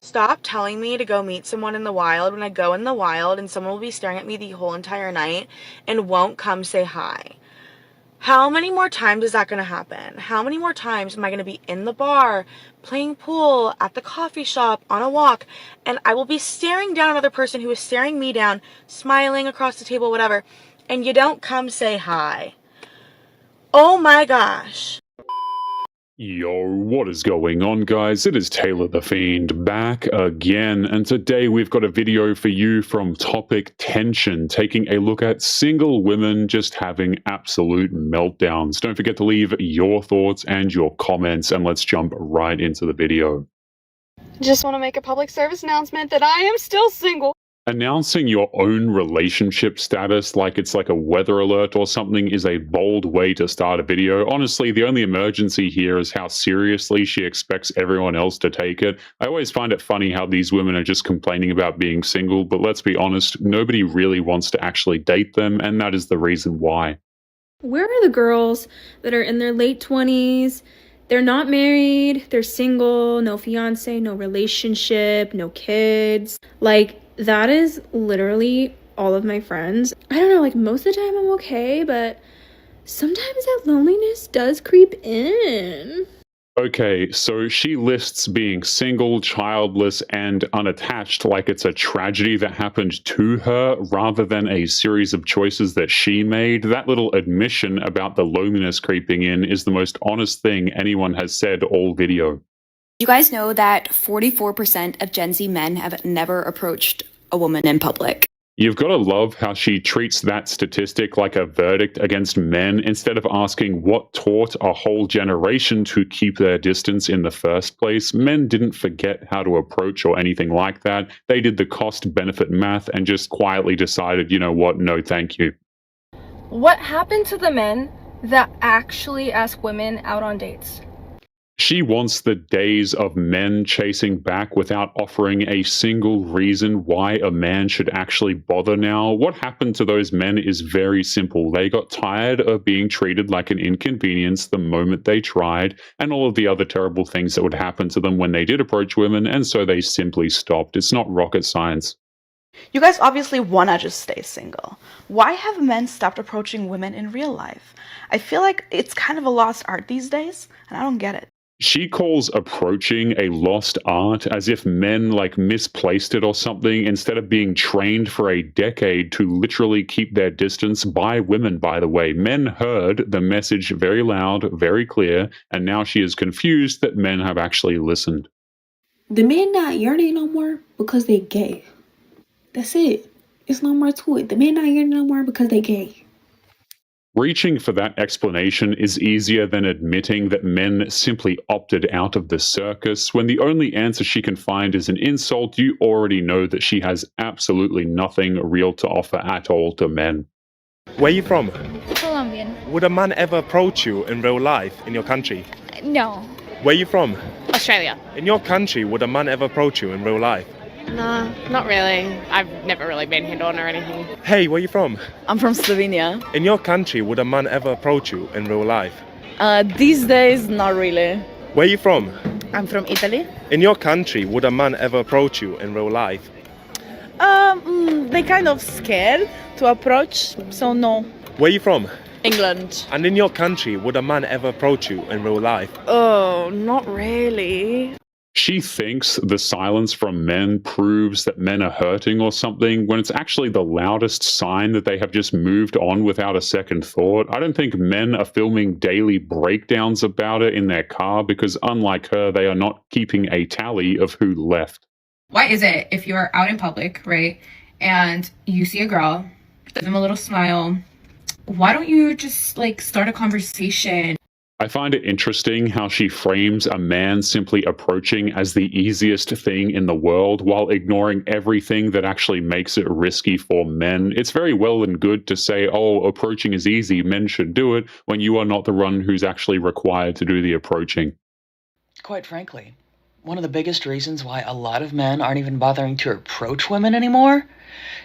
Stop telling me to go meet someone in the wild when I go in the wild and someone will be staring at me the whole entire night and won't come say hi. How many more times is that going to happen? How many more times am I going to be in the bar, playing pool, at the coffee shop, on a walk, and I will be staring down another person who is staring me down, smiling across the table, whatever, and you don't come say hi? Oh my gosh. Yo, what is going on, guys? It is Taylor the Fiend back again, and today we've got a video for you from Topic Tension, taking a look at single women just having absolute meltdowns. Don't forget to leave your thoughts and your comments, and let's jump right into the video. Just want to make a public service announcement that I am still single. Announcing your own relationship status like it's like a weather alert or something is a bold way to start a video. Honestly, the only emergency here is how seriously she expects everyone else to take it. I always find it funny how these women are just complaining about being single, but let's be honest, nobody really wants to actually date them, and that is the reason why. Where are the girls that are in their late 20s? They're not married, they're single, no fiance, no relationship, no kids. Like, that is literally all of my friends. I don't know, like most of the time I'm okay, but sometimes that loneliness does creep in. Okay, so she lists being single, childless, and unattached like it's a tragedy that happened to her rather than a series of choices that she made. That little admission about the loneliness creeping in is the most honest thing anyone has said all video. You guys know that 44% of Gen Z men have never approached a woman in public. You've got to love how she treats that statistic like a verdict against men instead of asking what taught a whole generation to keep their distance in the first place. Men didn't forget how to approach or anything like that. They did the cost-benefit math and just quietly decided, you know what, no thank you. What happened to the men that actually ask women out on dates? She wants the days of men chasing back without offering a single reason why a man should actually bother now. What happened to those men is very simple. They got tired of being treated like an inconvenience the moment they tried, and all of the other terrible things that would happen to them when they did approach women, and so they simply stopped. It's not rocket science. You guys obviously want to just stay single. Why have men stopped approaching women in real life? I feel like it's kind of a lost art these days, and I don't get it. She calls approaching a lost art as if men like misplaced it or something instead of being trained for a decade to literally keep their distance by women, by the way. Men heard the message very loud, very clear, and now she is confused that men have actually listened. The men not yearning no more because they gay. That's it. It's no more to it. The men not yearning no more because they gay. Reaching for that explanation is easier than admitting that men simply opted out of the circus. When the only answer she can find is an insult, you already know that she has absolutely nothing real to offer at all to men. Where are you from? Colombian. Would a man ever approach you in real life in your country? No. Where are you from? Australia. In your country, would a man ever approach you in real life? Nah, not really. I've never really been hit on or anything. Hey, where are you from? I'm from Slovenia. In your country, would a man ever approach you in real life? These days, not really. Where are you from? I'm from Italy. In your country, would a man ever approach you in real life? They kind of scared to approach, so no. Where are you from? England. And in your country, would a man ever approach you in real life? Oh, not really. She thinks the silence from men proves that men are hurting or something, when it's actually the loudest sign that they have just moved on without a second thought. I don't think men are filming daily breakdowns about it in their car because, unlike her, they are not keeping a tally of who left. Why is it if you're out in public, right, and you see a girl, give them a little smile, why don't you just like start a conversation? I find it interesting how she frames a man simply approaching as the easiest thing in the world while ignoring everything that actually makes it risky for men. It's very well and good to say, oh, approaching is easy, men should do it, when you are not the one who's actually required to do the approaching. Quite frankly, one of the biggest reasons why a lot of men aren't even bothering to approach women anymore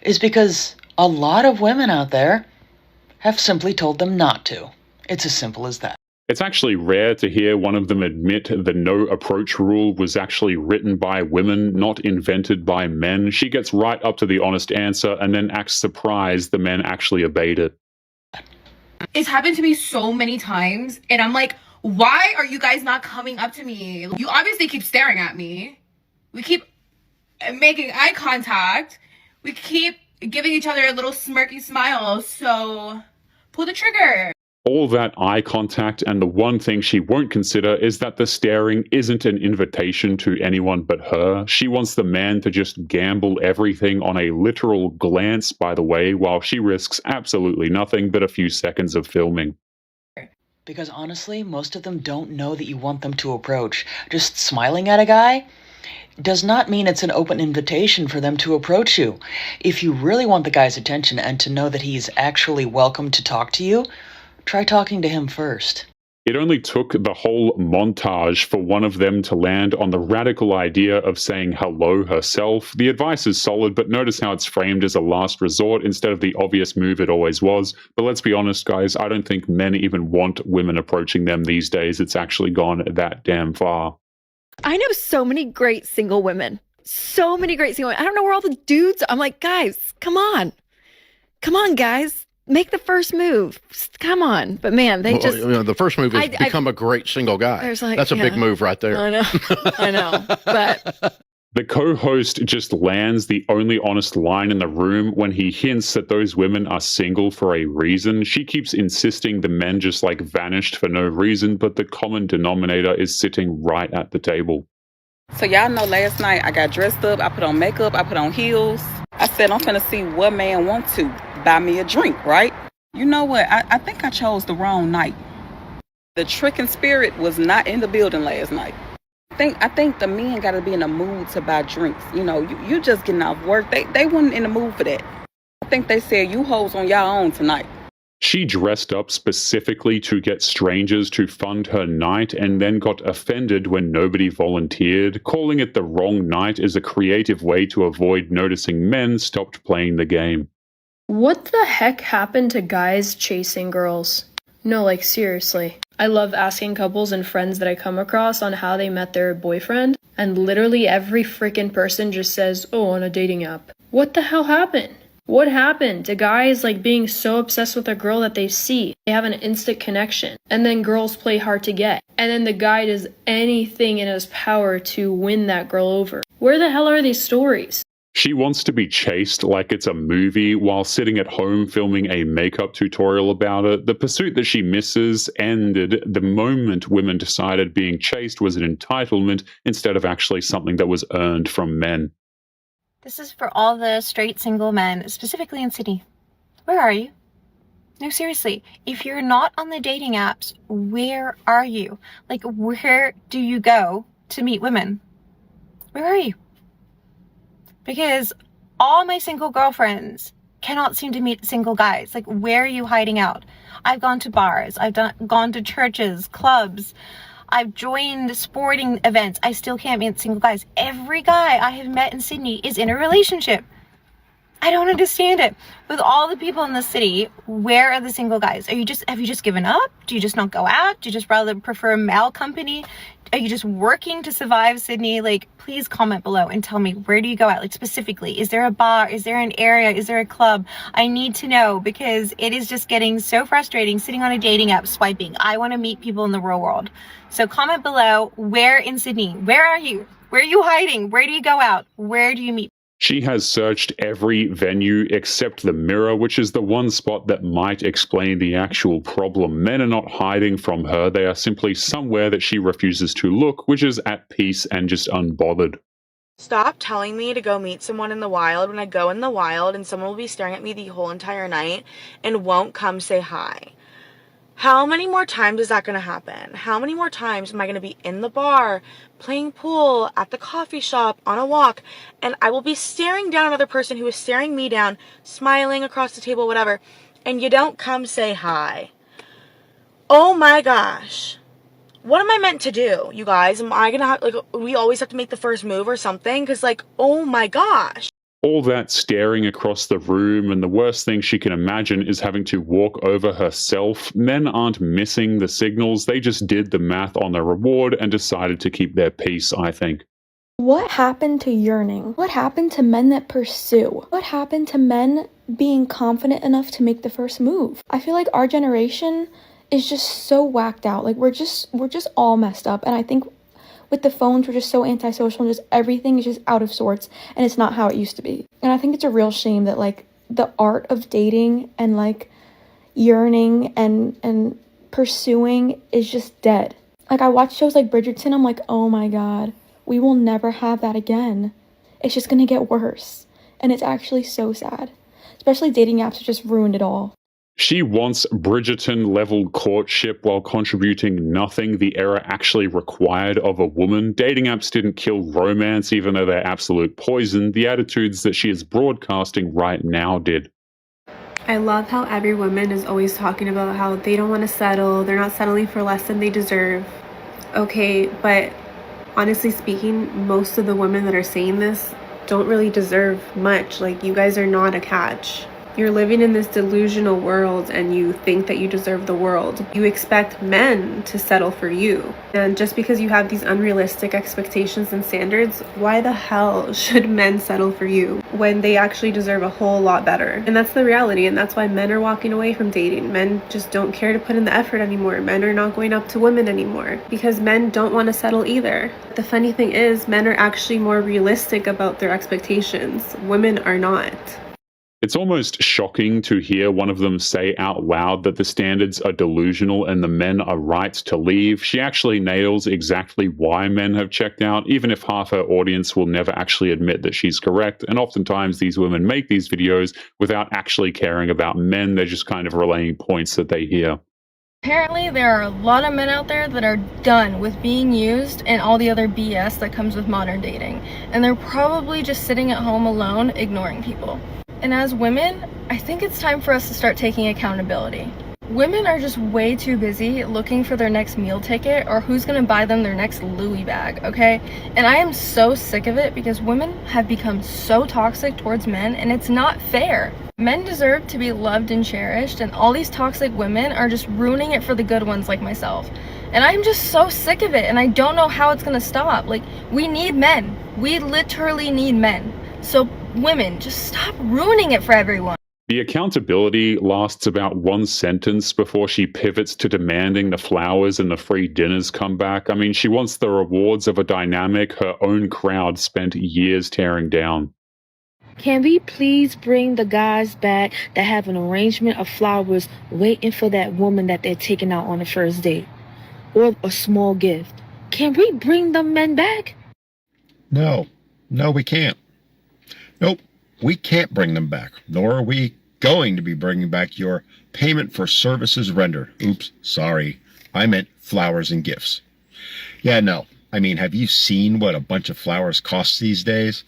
is because a lot of women out there have simply told them not to. It's as simple as that. It's actually rare to hear one of them admit the no approach rule was actually written by women, not invented by men. She gets right up to the honest answer and then acts surprised the men actually obeyed it. It's happened to me so many times, and I'm like, why are you guys not coming up to me? You obviously keep staring at me. We keep making eye contact. We keep giving each other a little smirky smile, so pull the trigger. All that eye contact, and the one thing she won't consider is that the staring isn't an invitation to anyone but her. She wants the man to just gamble everything on a literal glance, by the way, while she risks absolutely nothing but a few seconds of filming. Because honestly, most of them don't know that you want them to approach. Just smiling at a guy does not mean it's an open invitation for them to approach you. If you really want the guy's attention and to know that he's actually welcome to talk to you, try talking to him first. It only took the whole montage for one of them to land on the radical idea of saying hello herself. The advice is solid, but notice how it's framed as a last resort instead of the obvious move it always was. But let's be honest, guys, I don't think men even want women approaching them these days. It's actually gone that damn far. I know so many great single women. So many great single women. I don't know where all the dudes are. I'm like, guys, come on. Come on, guys. Make the first move. Come on. But man, they just... the first move is become a great single guy. Like, that's a big move right there. I know. I know. But... The co-host just lands the only honest line in the room when he hints that those women are single for a reason. She keeps insisting the men just like vanished for no reason, but the common denominator is sitting right at the table. So y'all know last night I got dressed up, I put on makeup, I put on heels. I said I'm finna see what man want to buy me a drink, right? You know what? I think I chose the wrong night. The tricking spirit was not in the building last night. I think the men gotta be in the mood to buy drinks. You know, you just getting off work. They weren't in the mood for that. I think they said you hoes on y'all own tonight. She dressed up specifically to get strangers to fund her night and then got offended when nobody volunteered. Calling it the wrong night is a creative way to avoid noticing men stopped playing the game. What the heck happened to guys chasing girls? No, like seriously. I love asking couples and friends that I come across on how they met their boyfriend, and literally every freaking person just says, oh, on a dating app. What the hell happened? What happened to guys like being so obsessed with a girl that they see? They have an instant connection. And then girls play hard to get. And then the guy does anything in his power to win that girl over. Where the hell are these stories? She wants to be chased like it's a movie while sitting at home filming a makeup tutorial about it. The pursuit that she misses ended the moment women decided being chased was an entitlement instead of actually something that was earned from men. This is for all the straight single men, specifically in Sydney. Where are you? No, seriously, if you're not on the dating apps, where are you? Like, where do you go to meet women? Where are you? Because all my single girlfriends cannot seem to meet single guys. Like, where are you hiding out? I've gone to bars. I've gone to churches, clubs. I've joined sporting events. I still can't meet single guys. Every guy I have met in Sydney is in a relationship. I don't understand it. With all the people in the city, where are the single guys? Have you just given up? Do you just not go out? Do you just rather prefer male company? Are you just working to survive Sydney? Like, please comment below and tell me, where do you go out? Like, specifically, is there a bar? Is there an area? Is there a club? I need to know, because it is just getting so frustrating sitting on a dating app swiping. I want to meet people in the real world. So comment below, where in Sydney? Where are you? Where are you hiding? Where do you go out? Where do you meet? She has searched every venue except the mirror, which is the one spot that might explain the actual problem. Men are not hiding from her. They are simply somewhere that she refuses to look, which is at peace and just unbothered. Stop telling me to go meet someone in the wild when I go in the wild and someone will be staring at me the whole entire night and won't come say hi. How many more times is that going to happen? How many more times am I going to be in the bar, playing pool, at the coffee shop, on a walk, and I will be staring down another person who is staring me down, smiling across the table, whatever, and you don't come say hi? Oh my gosh. What am I meant to do, you guys? Am I going to have, like, we always have to make the first move or something? Because, like, oh my gosh. All that staring across the room, and the worst thing she can imagine is having to walk over herself. Men aren't missing the signals, they just did the math on the reward and decided to keep their peace, I think. What happened to yearning? What happened to men that pursue? What happened to men being confident enough to make the first move? I feel like our generation is just so whacked out. Like we're just all messed up, and I think with the phones, we're just so antisocial and just everything is just out of sorts, and it's not how it used to be. And I think it's a real shame that like the art of dating and like yearning and pursuing is just dead. Like I watch shows like Bridgerton, I'm like, oh my god, we will never have that again. It's just gonna get worse. And it's actually so sad. Especially dating apps have just ruined it all. She wants Bridgerton-level courtship while contributing nothing the era actually required of a woman. Dating apps didn't kill romance, even though they're absolute poison. The attitudes that she is broadcasting right now did. I love how every woman is always talking about how they don't want to settle, they're not settling for less than they deserve. Okay, but honestly speaking, most of the women that are saying this don't really deserve much. Like, you guys are not a catch. You're living in this delusional world and you think that you deserve the world. You expect men to settle for you. And just because you have these unrealistic expectations and standards, why the hell should men settle for you when they actually deserve a whole lot better? And that's the reality, and that's why men are walking away from dating. Men just don't care to put in the effort anymore. Men are not going up to women anymore because men don't want to settle either. The funny thing is, men are actually more realistic about their expectations. Women are not. It's almost shocking to hear one of them say out loud that the standards are delusional and the men are right to leave. She actually nails exactly why men have checked out, even if half her audience will never actually admit that she's correct. And oftentimes these women make these videos without actually caring about men. They're just kind of relaying points that they hear. Apparently, there are a lot of men out there that are done with being used and all the other BS that comes with modern dating. And they're probably just sitting at home alone, ignoring people. And as women, I think it's time for us to start taking accountability. Women are just way too busy looking for their next meal ticket or who's gonna buy them their next Louis bag, okay? And I am so sick of it because women have become so toxic towards men, and it's not fair. Men deserve to be loved and cherished, and all these toxic women are just ruining it for the good ones like myself. And I'm just so sick of it, and I don't know how it's gonna stop. Like, we need men. We literally need men. So women, just stop ruining it for everyone. The accountability lasts about one sentence before she pivots to demanding the flowers and the free dinners come back. I mean, she wants the rewards of a dynamic her own crowd spent years tearing down. Can we please bring the guys back that have an arrangement of flowers waiting for that woman that they're taking out on the first date? Or a small gift? Can we bring the men back? No, we can't. Nope, we can't bring them back, nor are we going to be bringing back your payment for services rendered. Oops, sorry. I meant flowers and gifts. Yeah, no. I mean, have you seen what a bunch of flowers cost these days?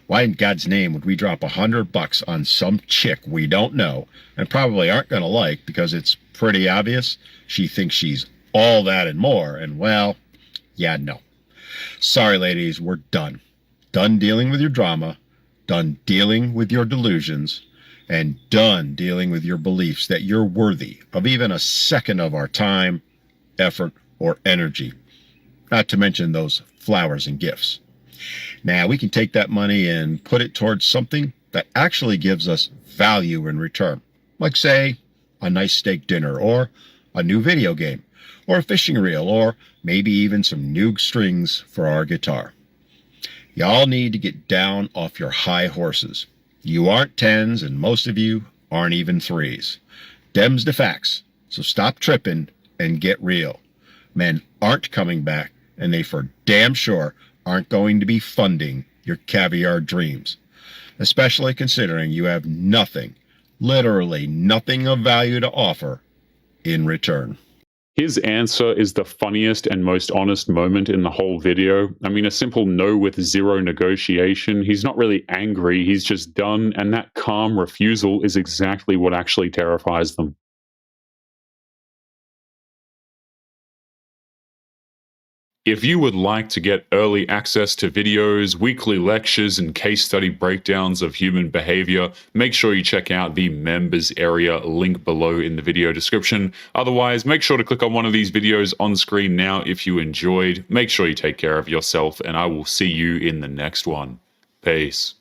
Why in God's name would we drop $100 on some chick we don't know and probably aren't going to like because it's pretty obvious she thinks she's all that and more, and well, yeah, no. Sorry, ladies, we're done. Done dealing with your drama. Done dealing with your delusions, and done dealing with your beliefs that you're worthy of even a second of our time, effort, or energy. Not to mention those flowers and gifts. Now, we can take that money and put it towards something that actually gives us value in return. Like, say, a nice steak dinner, or a new video game, or a fishing reel, or maybe even some new strings for our guitar. Y'all need to get down off your high horses. You aren't 10s, and most of you aren't even 3s. Dem's the facts, so stop tripping and get real. Men aren't coming back, and they for damn sure aren't going to be funding your caviar dreams, especially considering you have nothing, literally nothing of value to offer in return. His answer is the funniest and most honest moment in the whole video. I mean, a simple no with zero negotiation. He's not really angry, he's just done, and that calm refusal is exactly what actually terrifies them. If you would like to get early access to videos, weekly lectures, and case study breakdowns of human behavior, make sure you check out the members area link below in the video description. Otherwise, make sure to click on one of these videos on screen now if you enjoyed. Make sure you take care of yourself, and I will see you in the next one. Peace.